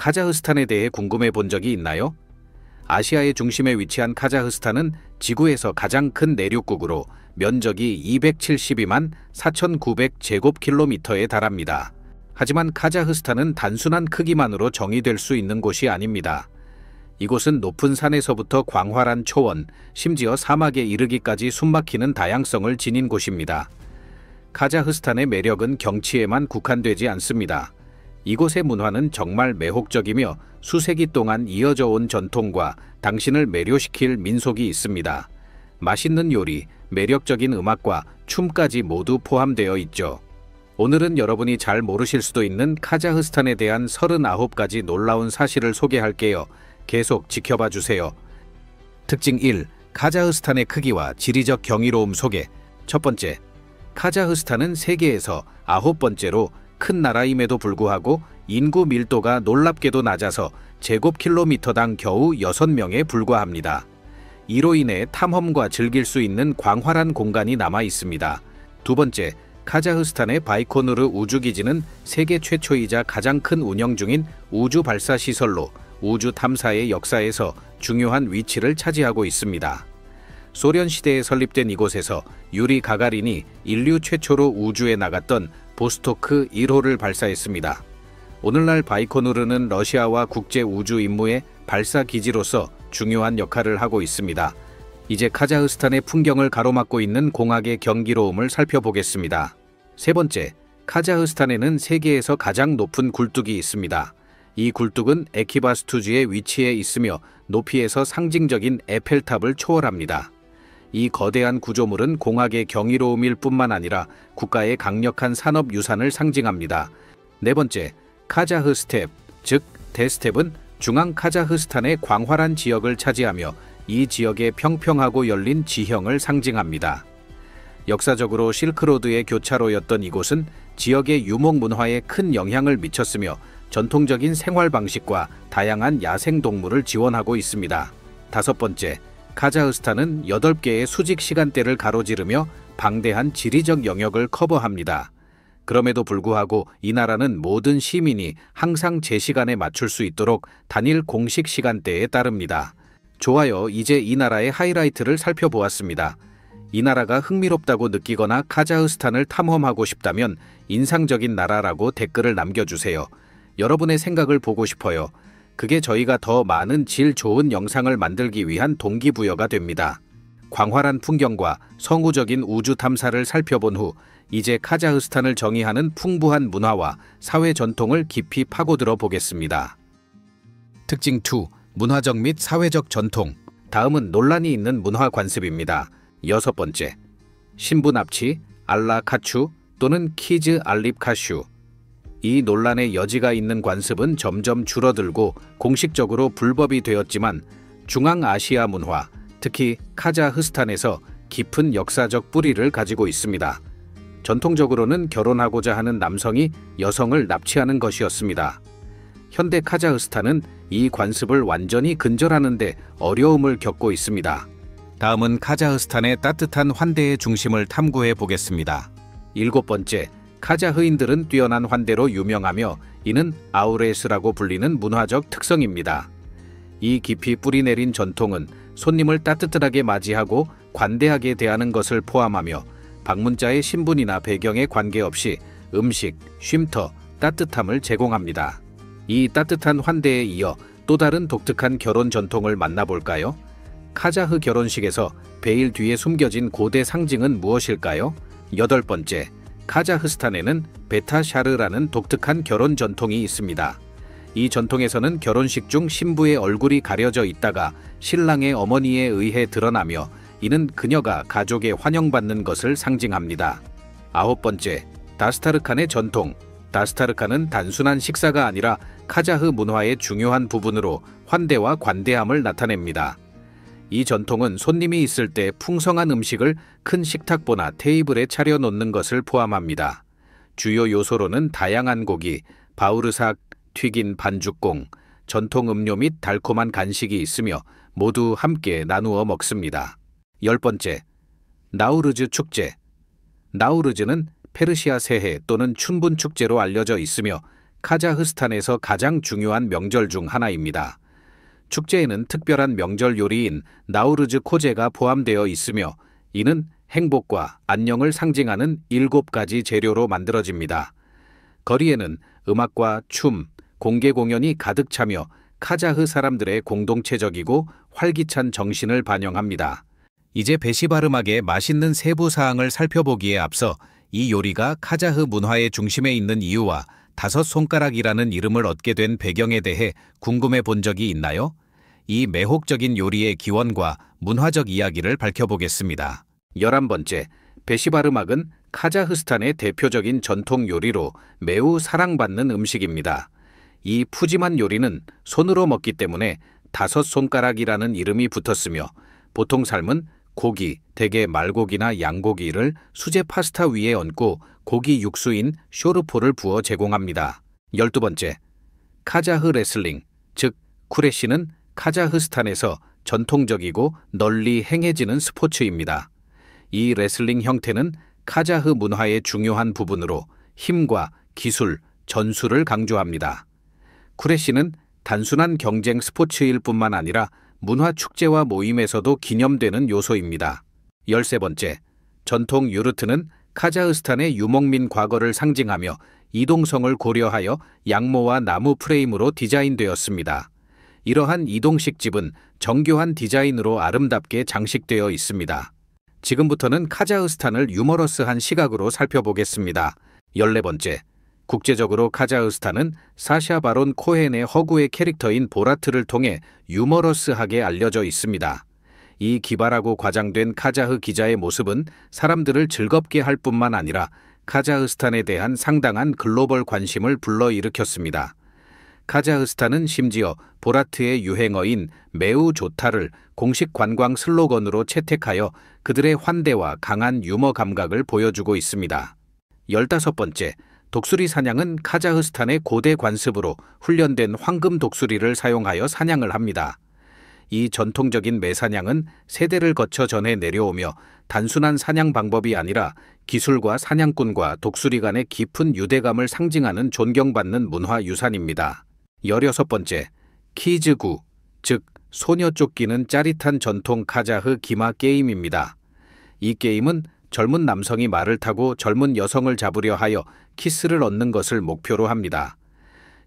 카자흐스탄에 대해 궁금해 본 적이 있나요? 아시아의 중심에 위치한 카자흐스탄은 지구에서 가장 큰 내륙국으로 면적이 272만 4,900제곱킬로미터에 달합니다. 하지만 카자흐스탄은 단순한 크기만으로 정의될 수 있는 곳이 아닙니다. 이곳은 높은 산에서부터 광활한 초원, 심지어 사막에 이르기까지 숨막히는 다양성을 지닌 곳입니다. 카자흐스탄의 매력은 경치에만 국한되지 않습니다. 이곳의 문화는 정말 매혹적이며 수세기 동안 이어져 온 전통과 당신을 매료시킬 민속이 있습니다. 맛있는 요리, 매력적인 음악과 춤까지 모두 포함되어 있죠. 오늘은 여러분이 잘 모르실 수도 있는 카자흐스탄에 대한 39가지 놀라운 사실을 소개할게요. 계속 지켜봐 주세요. 특징 1. 카자흐스탄의 크기와 지리적 경이로움 소개. 첫 번째, 카자흐스탄은 세계에서 9번째로 큰 나라임에도 불구하고 인구 밀도가 놀랍게도 낮아서 제곱킬로미터당 겨우 6명에 불과합니다. 이로 인해 탐험과 즐길 수 있는 광활한 공간이 남아 있습니다. 두 번째, 카자흐스탄의 바이코누르 우주기지는 세계 최초이자 가장 큰 운영 중인 우주 발사 시설로 우주 탐사의 역사에서 중요한 위치를 차지하고 있습니다. 소련 시대에 설립된 이곳에서 유리 가가린이 인류 최초로 우주에 나갔던 보스토크 1호를 발사했습니다. 오늘날 바이코누르는 러시아와 국제 우주 임무의 발사 기지로서 중요한 역할을 하고 있습니다. 이제 카자흐스탄의 풍경을 가로막고 있는 공학의 경이로움을 살펴보겠습니다. 세 번째, 카자흐스탄에는 세계에서 가장 높은 굴뚝이 있습니다. 이 굴뚝은 에키바스투주의 위치에 있으며 높이에서 상징적인 에펠탑을 초월합니다. 이 거대한 구조물은 공학의 경이로움일 뿐만 아니라 국가의 강력한 산업 유산을 상징합니다. 네 번째, 카자흐 스텝, 즉 대스텝은 중앙 카자흐스탄의 광활한 지역을 차지하며 이 지역의 평평하고 열린 지형을 상징합니다. 역사적으로 실크로드의 교차로였던 이곳은 지역의 유목 문화에 큰 영향을 미쳤으며 전통적인 생활 방식과 다양한 야생 동물을 지원하고 있습니다. 다섯 번째, 카자흐스탄은 8개의 수직 시간대를 가로지르며 방대한 지리적 영역을 커버합니다. 그럼에도 불구하고 이 나라는 모든 시민이 항상 제 시간에 맞출 수 있도록 단일 공식 시간대에 따릅니다. 좋아요, 이제 이 나라의 하이라이트를 살펴보았습니다. 이 나라가 흥미롭다고 느끼거나 카자흐스탄을 탐험하고 싶다면 인상적인 나라라고 댓글을 남겨주세요. 여러분의 생각을 보고 싶어요. 그게 저희가 더 많은 질 좋은 영상을 만들기 위한 동기부여가 됩니다. 광활한 풍경과 성우적인 우주 탐사를 살펴본 후 이제 카자흐스탄을 정의하는 풍부한 문화와 사회 전통을 깊이 파고들어 보겠습니다. 특징 2. 문화적 및 사회적 전통. 다음은 논란이 있는 문화 관습입니다. 여섯 번째, 신부 납치, 알라 카추 또는 키즈 알립 카슈. 이 논란의 여지가 있는 관습은 점점 줄어들고 공식적으로 불법이 되었지만 중앙아시아 문화, 특히 카자흐스탄에서 깊은 역사적 뿌리를 가지고 있습니다. 전통적으로는 결혼하고자 하는 남성이 여성을 납치하는 것이었습니다. 현대 카자흐스탄은 이 관습을 완전히 근절하는 데 어려움을 겪고 있습니다. 다음은 카자흐스탄의 따뜻한 환대의 중심을 탐구해 보겠습니다. 일곱 번째, 카자흐인들은 뛰어난 환대로 유명하며 이는 아우레스라고 불리는 문화적 특성입니다. 이 깊이 뿌리내린 전통은 손님을 따뜻하게 맞이하고 관대하게 대하는 것을 포함하며 방문자의 신분이나 배경에 관계없이 음식, 쉼터, 따뜻함을 제공합니다. 이 따뜻한 환대에 이어 또 다른 독특한 결혼 전통을 만나볼까요? 카자흐 결혼식에서 베일 뒤에 숨겨진 고대 상징은 무엇일까요? 여덟 번째, 카자흐스탄에는 베타샤르라는 독특한 결혼 전통이 있습니다. 이 전통에서는 결혼식 중 신부의 얼굴이 가려져 있다가 신랑의 어머니에 의해 드러나며 이는 그녀가 가족에 환영받는 것을 상징합니다. 아홉 번째, 다스타르칸의 전통. 다스타르칸은 단순한 식사가 아니라 카자흐 문화의 중요한 부분으로 환대와 관대함을 나타냅니다. 이 전통은 손님이 있을 때 풍성한 음식을 큰 식탁보나 테이블에 차려놓는 것을 포함합니다. 주요 요소로는 다양한 고기, 바우르삭, 튀긴 반죽공, 전통 음료 및 달콤한 간식이 있으며 모두 함께 나누어 먹습니다. 열 번째, 나우르즈 축제. 나우르즈는 페르시아 새해 또는 춘분 축제로 알려져 있으며 카자흐스탄에서 가장 중요한 명절 중 하나입니다. 축제에는 특별한 명절 요리인 나우르즈 코제가 포함되어 있으며 이는 행복과 안녕을 상징하는 7가지 재료로 만들어집니다. 거리에는 음악과 춤, 공개 공연이 가득 차며 카자흐 사람들의 공동체적이고 활기찬 정신을 반영합니다. 이제 베시바르막의 맛있는 세부 사항을 살펴보기에 앞서 이 요리가 카자흐 문화의 중심에 있는 이유와 5손가락이라는 이름을 얻게 된 배경에 대해 궁금해 본 적이 있나요? 이 매혹적인 요리의 기원과 문화적 이야기를 밝혀보겠습니다. 11번째, 베시바르막은 카자흐스탄의 대표적인 전통 요리로 매우 사랑받는 음식입니다. 이 푸짐한 요리는 손으로 먹기 때문에 5손가락이라는 이름이 붙었으며 보통 삶은 고기, 대개 말고기나 양고기를 수제 파스타 위에 얹고 고기 육수인 쇼르포를 부어 제공합니다. 12번째, 카자흐 레슬링, 즉 쿠레시는 카자흐스탄에서 전통적이고 널리 행해지는 스포츠입니다. 이 레슬링 형태는 카자흐 문화의 중요한 부분으로 힘과 기술, 전술을 강조합니다. 쿠레시는 단순한 경쟁 스포츠일 뿐만 아니라 문화 축제와 모임에서도 기념되는 요소입니다. 13번째, 전통 유르트는 카자흐스탄의 유목민 과거를 상징하며 이동성을 고려하여 양모와 나무 프레임으로 디자인되었습니다. 이러한 이동식 집은 정교한 디자인으로 아름답게 장식되어 있습니다. 지금부터는 카자흐스탄을 유머러스한 시각으로 살펴보겠습니다. 14번째, 국제적으로 카자흐스탄은 사샤 바론 코헨의 허구의 캐릭터인 보라트를 통해 유머러스하게 알려져 있습니다. 이 기발하고 과장된 카자흐 기자의 모습은 사람들을 즐겁게 할 뿐만 아니라 카자흐스탄에 대한 상당한 글로벌 관심을 불러일으켰습니다. 카자흐스탄은 심지어 보라트의 유행어인 매우 좋다를 공식 관광 슬로건으로 채택하여 그들의 환대와 강한 유머 감각을 보여주고 있습니다. 15번째, 독수리 사냥은 카자흐스탄의 고대 관습으로 훈련된 황금 독수리를 사용하여 사냥을 합니다. 이 전통적인 매사냥은 세대를 거쳐 전해 내려오며 단순한 사냥 방법이 아니라 기술과 사냥꾼과 독수리 간의 깊은 유대감을 상징하는 존경받는 문화유산입니다. 16번째, 키즈구, 즉 소녀 쫓기는 짜릿한 전통 카자흐 기마 게임입니다. 이 게임은 젊은 남성이 말을 타고 젊은 여성을 잡으려 하여 키스를 얻는 것을 목표로 합니다.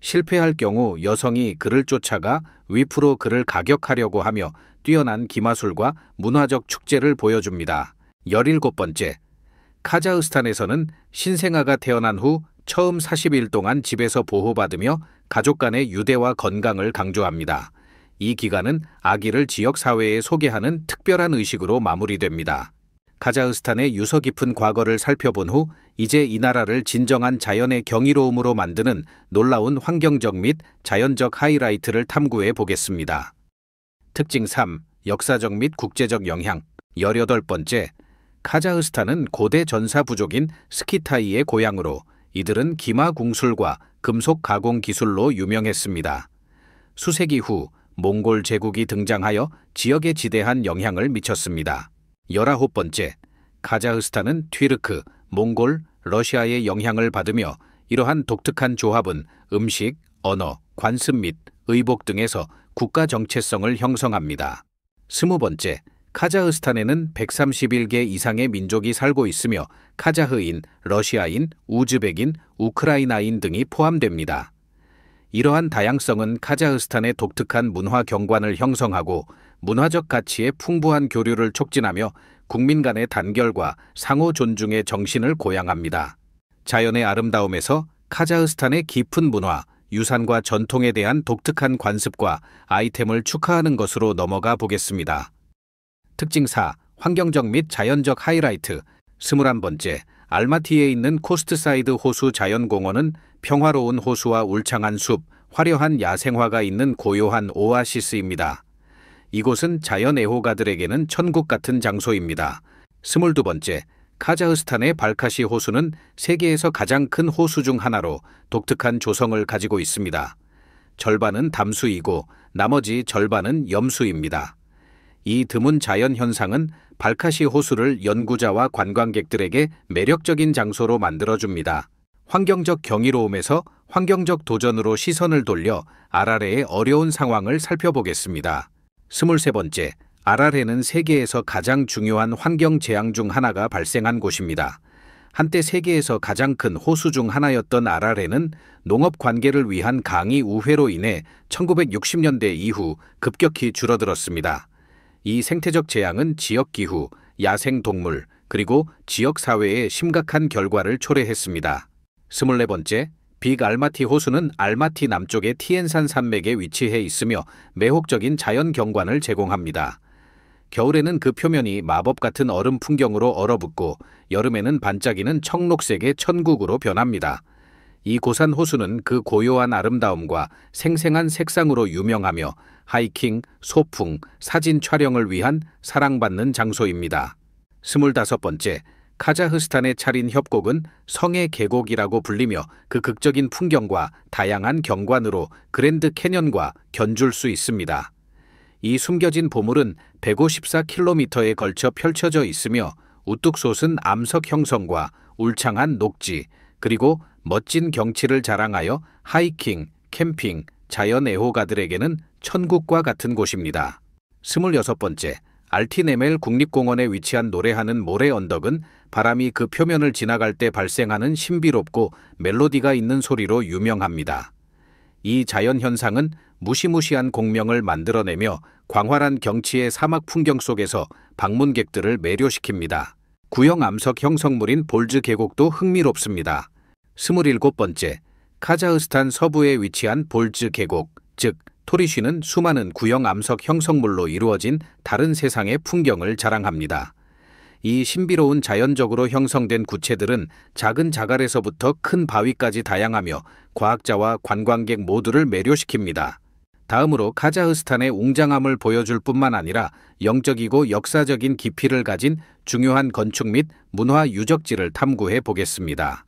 실패할 경우 여성이 그를 쫓아가 위프로 그를 가격하려고 하며 뛰어난 기마술과 문화적 축제를 보여줍니다. 17번째, 카자흐스탄에서는 신생아가 태어난 후 처음 40일 동안 집에서 보호받으며 가족 간의 유대와 건강을 강조합니다. 이 기간은 아기를 지역사회에 소개하는 특별한 의식으로 마무리됩니다. 카자흐스탄의 유서 깊은 과거를 살펴본 후 이제 이 나라를 진정한 자연의 경이로움으로 만드는 놀라운 환경적 및 자연적 하이라이트를 탐구해 보겠습니다. 특징 3. 역사적 및 국제적 영향. 18번째, 카자흐스탄은 고대 전사 부족인 스키타이의 고향으로 이들은 기마 궁술과 금속 가공 기술로 유명했습니다. 수세기 후 몽골 제국이 등장하여 지역에 지대한 영향을 미쳤습니다. 19번째, 카자흐스탄은 튀르크, 몽골, 러시아의 영향을 받으며 이러한 독특한 조합은 음식, 언어, 관습 및 의복 등에서 국가 정체성을 형성합니다. 20번째, 카자흐스탄에는 131개 이상의 민족이 살고 있으며 카자흐인, 러시아인, 우즈벡인, 우크라이나인 등이 포함됩니다. 이러한 다양성은 카자흐스탄의 독특한 문화 경관을 형성하고 문화적 가치의 풍부한 교류를 촉진하며 국민 간의 단결과 상호 존중의 정신을 고양합니다. 자연의 아름다움에서 카자흐스탄의 깊은 문화, 유산과 전통에 대한 독특한 관습과 아이템을 축하하는 것으로 넘어가 보겠습니다. 특징 4. 환경적 및 자연적 하이라이트. 21번째, 알마티에 있는 코스트사이드 호수 자연공원은 평화로운 호수와 울창한 숲, 화려한 야생화가 있는 고요한 오아시스입니다. 이곳은 자연 애호가들에게는 천국 같은 장소입니다. 22번째, 카자흐스탄의 발카시 호수는 세계에서 가장 큰 호수 중 하나로 독특한 조성을 가지고 있습니다. 절반은 담수이고 나머지 절반은 염수입니다. 이 드문 자연 현상은 발카시 호수를 연구자와 관광객들에게 매력적인 장소로 만들어줍니다. 환경적 경이로움에서 환경적 도전으로 시선을 돌려 아라레의 어려운 상황을 살펴보겠습니다. 23번째, 아라레는 세계에서 가장 중요한 환경 재앙 중 하나가 발생한 곳입니다. 한때 세계에서 가장 큰 호수 중 하나였던 아라레는 농업 관계를 위한 강의 우회로 인해 1960년대 이후 급격히 줄어들었습니다. 이 생태적 재앙은 지역 기후, 야생 동물, 그리고 지역 사회에 심각한 결과를 초래했습니다. 24번째, 빅 알마티 호수는 알마티 남쪽의 티엔산 산맥에 위치해 있으며 매혹적인 자연 경관을 제공합니다. 겨울에는 그 표면이 마법 같은 얼음 풍경으로 얼어붙고 여름에는 반짝이는 청록색의 천국으로 변합니다. 이 고산 호수는 그 고요한 아름다움과 생생한 색상으로 유명하며 하이킹, 소풍, 사진 촬영을 위한 사랑받는 장소입니다. 25번째, 카자흐스탄의 차린 협곡은 성의 계곡이라고 불리며 그 극적인 풍경과 다양한 경관으로 그랜드 캐년과 견줄 수 있습니다. 이 숨겨진 보물은 154km에 걸쳐 펼쳐져 있으며 우뚝 솟은 암석 형성과 울창한 녹지, 그리고 멋진 경치를 자랑하여 하이킹, 캠핑, 자연 애호가들에게는 천국과 같은 곳입니다. 26번째, 알티네멜 국립공원에 위치한 노래하는 모래 언덕은 바람이 그 표면을 지나갈 때 발생하는 신비롭고 멜로디가 있는 소리로 유명합니다. 이 자연 현상은 무시무시한 공명을 만들어내며 광활한 경치의 사막 풍경 속에서 방문객들을 매료시킵니다. 구형 암석 형성물인 볼즈 계곡도 흥미롭습니다. 27번째, 카자흐스탄 서부에 위치한 볼즈 계곡, 즉 토리쉬는 수많은 구형 암석 형성물로 이루어진 다른 세상의 풍경을 자랑합니다. 이 신비로운 자연적으로 형성된 구체들은 작은 자갈에서부터 큰 바위까지 다양하며 과학자와 관광객 모두를 매료시킵니다. 다음으로 카자흐스탄의 웅장함을 보여줄 뿐만 아니라 영적이고 역사적인 깊이를 가진 중요한 건축 및 문화 유적지를 탐구해 보겠습니다.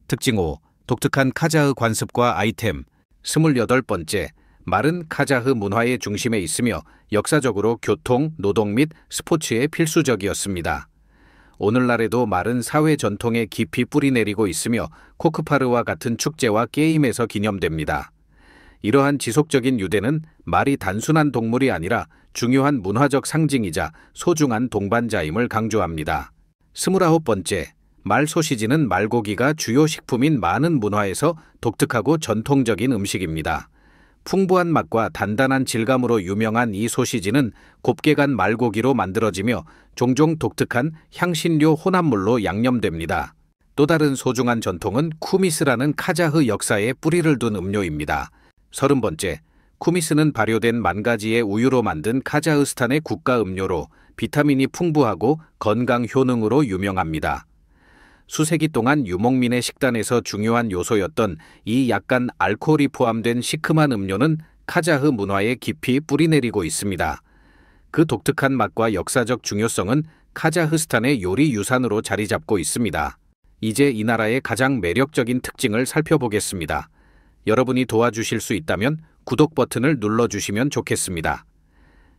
특징 5. 독특한 카자흐 관습과 아이템. 28번째, 말은 카자흐 문화의 중심에 있으며 역사적으로 교통, 노동 및 스포츠에 필수적이었습니다. 오늘날에도 말은 사회 전통에 깊이 뿌리내리고 있으며 코크파르와 같은 축제와 게임에서 기념됩니다. 이러한 지속적인 유대는 말이 단순한 동물이 아니라 중요한 문화적 상징이자 소중한 동반자임을 강조합니다. 29번째, 말 소시지는 말고기가 주요 식품인 많은 문화에서 독특하고 전통적인 음식입니다. 풍부한 맛과 단단한 질감으로 유명한 이 소시지는 곱게 간 말고기로 만들어지며 종종 독특한 향신료 혼합물로 양념됩니다. 또 다른 소중한 전통은 쿠미스라는 카자흐 역사에 뿌리를 둔 음료입니다. 30번째, 쿠미스는 발효된 만 가지의 우유로 만든 카자흐스탄의 국가 음료로 비타민이 풍부하고 건강 효능으로 유명합니다. 수세기 동안 유목민의 식단에서 중요한 요소였던 이 약간 알코올이 포함된 시큼한 음료는 카자흐 문화에 깊이 뿌리내리고 있습니다. 그 독특한 맛과 역사적 중요성은 카자흐스탄의 요리 유산으로 자리 잡고 있습니다. 이제 이 나라의 가장 매력적인 특징을 살펴보겠습니다. 여러분이 도와주실 수 있다면 구독 버튼을 눌러주시면 좋겠습니다.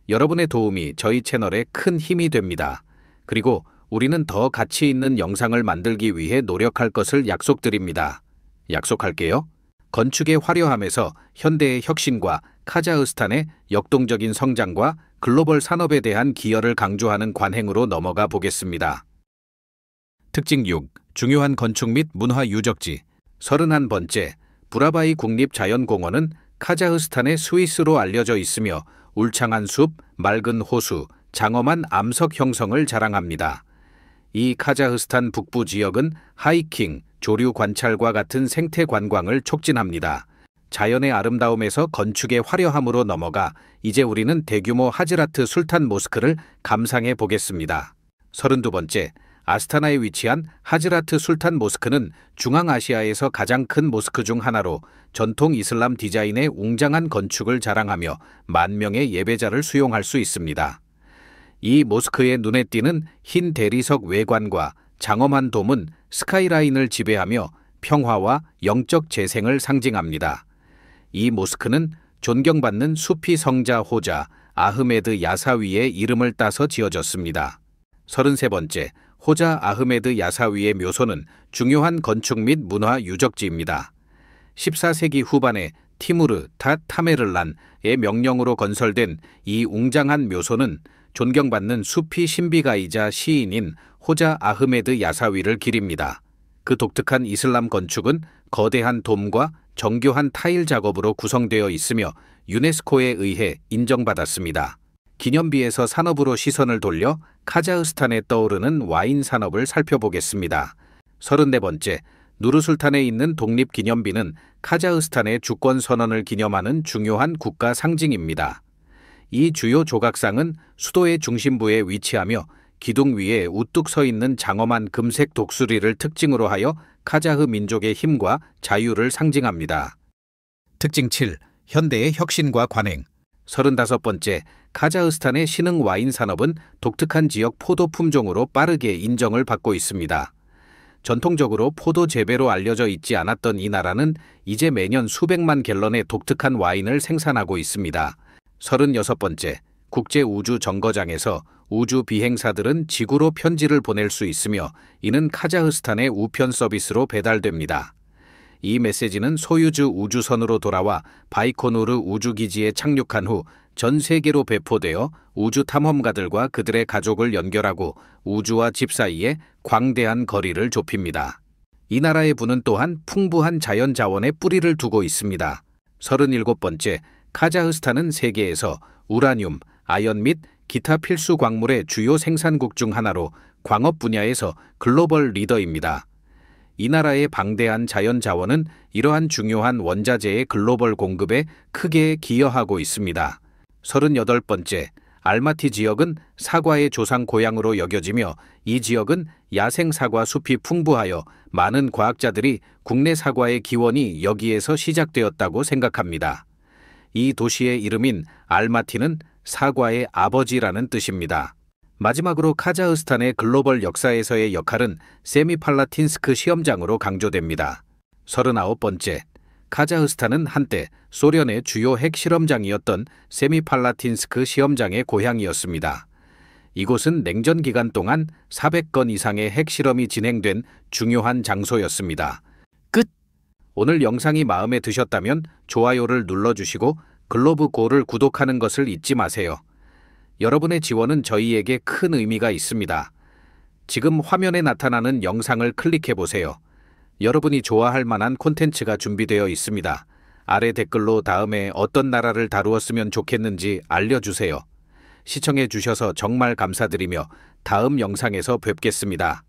여러분의 도움이 저희 채널에 큰 힘이 됩니다. 그리고 우리는 더 가치 있는 영상을 만들기 위해 노력할 것을 약속드립니다. 약속할게요. 건축의 화려함에서 현대의 혁신과 카자흐스탄의 역동적인 성장과 글로벌 산업에 대한 기여를 강조하는 관행으로 넘어가 보겠습니다. 특징 6. 중요한 건축 및 문화 유적지. 31번째, 부라바이 국립자연공원은 카자흐스탄의 스위스로 알려져 있으며 울창한 숲, 맑은 호수, 장엄한 암석 형성을 자랑합니다. 이 카자흐스탄 북부 지역은 하이킹, 조류 관찰과 같은 생태 관광을 촉진합니다. 자연의 아름다움에서 건축의 화려함으로 넘어가 이제 우리는 대규모 하즈라트 술탄 모스크를 감상해 보겠습니다. 32번째, 아스타나에 위치한 하즈라트 술탄 모스크는 중앙아시아에서 가장 큰 모스크 중 하나로 전통 이슬람 디자인의 웅장한 건축을 자랑하며 만 명의 예배자를 수용할 수 있습니다. 이 모스크의 눈에 띄는 흰 대리석 외관과 장엄한 돔은 스카이라인을 지배하며 평화와 영적 재생을 상징합니다. 이 모스크는 존경받는 수피 성자 호자 아흐메드 야사위의 이름을 따서 지어졌습니다. 33번째, 호자 아흐메드 야사위의 묘소는 중요한 건축 및 문화 유적지입니다. 14세기 후반에 티무르 탓 타메를란의 명령으로 건설된 이 웅장한 묘소는 존경받는 수피 신비가이자 시인인 호자 아흐메드 야사위를 기립니다. 그 독특한 이슬람 건축은 거대한 돔과 정교한 타일 작업으로 구성되어 있으며 유네스코에 의해 인정받았습니다. 기념비에서 산업으로 시선을 돌려 카자흐스탄에 떠오르는 와인 산업을 살펴보겠습니다. 34번째, 누르술탄에 있는 독립기념비는 카자흐스탄의 주권 선언을 기념하는 중요한 국가 상징입니다. 이 주요 조각상은 수도의 중심부에 위치하며 기둥 위에 우뚝 서 있는 장엄한 금색 독수리를 특징으로 하여 카자흐 민족의 힘과 자유를 상징합니다. 특징 7. 현대의 혁신과 관행. 35번째, 카자흐스탄의 신흥 와인 산업은 독특한 지역 포도 품종으로 빠르게 인정을 받고 있습니다. 전통적으로 포도 재배로 알려져 있지 않았던 이 나라는 이제 매년 수백만 갤런의 독특한 와인을 생산하고 있습니다. 36번째, 국제우주정거장에서 우주 비행사들은 지구로 편지를 보낼 수 있으며 이는 카자흐스탄의 우편 서비스로 배달됩니다. 이 메시지는 소유주 우주선으로 돌아와 바이코누르 우주기지에 착륙한 후 전 세계로 배포되어 우주 탐험가들과 그들의 가족을 연결하고 우주와 집 사이에 광대한 거리를 좁힙니다. 이 나라의 부는 또한 풍부한 자연 자원에 뿌리를 두고 있습니다. 37번째, 카자흐스탄은 세계에서 우라늄, 아연 및 기타 필수 광물의 주요 생산국 중 하나로 광업 분야에서 글로벌 리더입니다. 이 나라의 방대한 자연 자원은 이러한 중요한 원자재의 글로벌 공급에 크게 기여하고 있습니다. 38번째, 알마티 지역은 사과의 조상 고향으로 여겨지며 이 지역은 야생 사과 숲이 풍부하여 많은 과학자들이 국내 사과의 기원이 여기에서 시작되었다고 생각합니다. 이 도시의 이름인 알마티는 사과의 아버지라는 뜻입니다. 마지막으로 카자흐스탄의 글로벌 역사에서의 역할은 세미팔라틴스크 시험장으로 강조됩니다. 39번째, 카자흐스탄은 한때 소련의 주요 핵실험장이었던 세미팔라틴스크 시험장의 고향이었습니다. 이곳은 냉전 기간 동안 400건 이상의 핵실험이 진행된 중요한 장소였습니다. 끝! 오늘 영상이 마음에 드셨다면 좋아요를 눌러주시고 글로브고를 구독하는 것을 잊지 마세요. 여러분의 지원은 저희에게 큰 의미가 있습니다. 지금 화면에 나타나는 영상을 클릭해보세요. 여러분이 좋아할 만한 콘텐츠가 준비되어 있습니다. 아래 댓글로 다음에 어떤 나라를 다루었으면 좋겠는지 알려주세요. 시청해 주셔서 정말 감사드리며 다음 영상에서 뵙겠습니다.